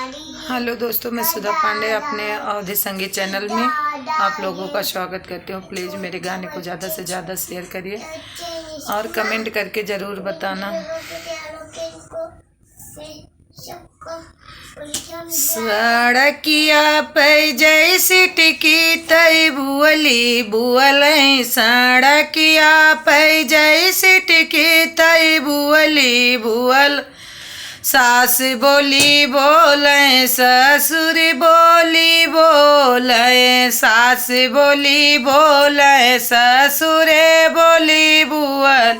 Hello दोस्तों, मैं सुधा पांडे अपने अवधि संगीत चैनल में आप लोगों का स्वागत करती हूँ। प्लीज़ मेरे गाने को ज़्यादा से ज़्यादा शेयर करिए और कमेंट करके ज़रूर बताना। सड़किया पे जैसी टिकी तई बुअली बुअल, सड़किया पे जैसी टिकी तई बुअली बुअल। सास बोली बोले ससुर बोली बोले, सास बोली बोले ससुरे बोली बुअल।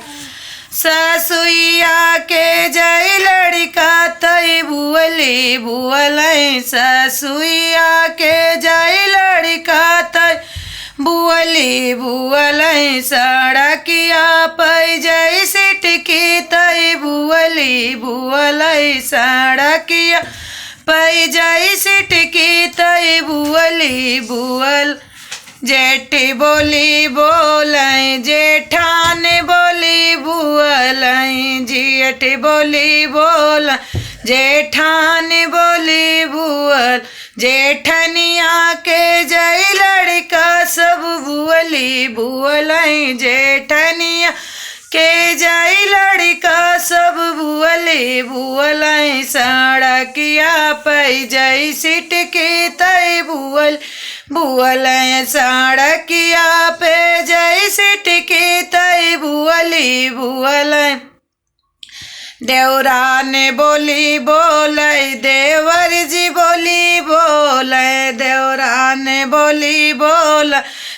ससुइया के जय लड़का तई बुअली बुअल, ससुइया के जय लड़का तई बुअली बुअल। सड़किया पे जैसी टिकी तई बुअली बुअल, सड़किया पे जैसी टिकी तई बुअली बुअल। जेठी बोली बोले जेठान बोली बुअल, जेठ बोली बोल जेठान बोली बुअल। जेठनिया के जय लड़का सब बुअली बुअल, जेठनिया के जय लड़का सब बुअली बुअल। सड़किया पे जैसी टिकी तई बुअल बुअल, सड़किया पे जैसी टिकी तई बुअली बुअल। देवरा ने बोली बोले देवर जी बोली बोले, देवरा ने बोली बोल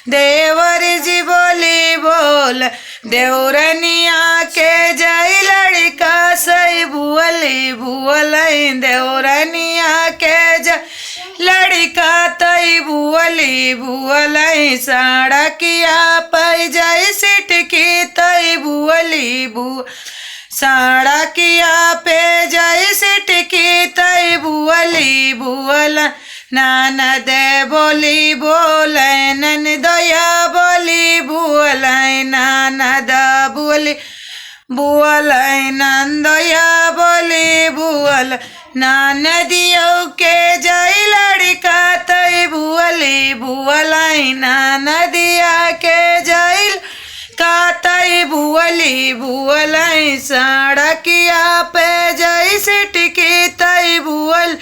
देवर जी बोली बोल। देवरनिया के जय लड़का सई बुअली बुअल, देवरनिया के जय लड़का तई बुअली बुअल। सड़किया पे जैसी टिकी तई बुअली बुअल, सड़किया पे जैसी टिकी तई बुअली बुअल। ननद बोली बोले ननदया बोली बुअल, ननद बोली बुअल नंदया बोली बुअल। ननदियों के जय लड़का तई बुअली बुअल, ननदिया के जय का तई बुअली बुअल। सड़किया पे जैसी टिकी तई बुअल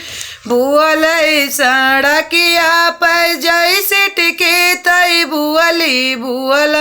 बुअल, सड़किया पे जैसी टिकी तई बुअली बुअल।